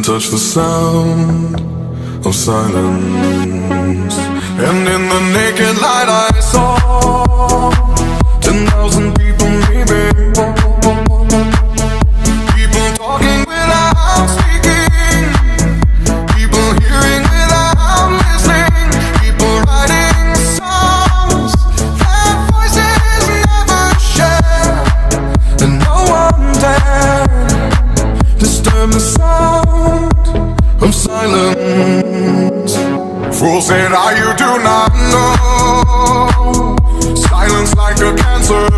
couldn't touch the sound of silence. And in the naked light I saw 10,000 people maybe, people talking without speaking, people hearing without listening, people writing songs that voices never share, and no one dared disturb the sound of silence. Fool said, you do not know. Silence like a cancer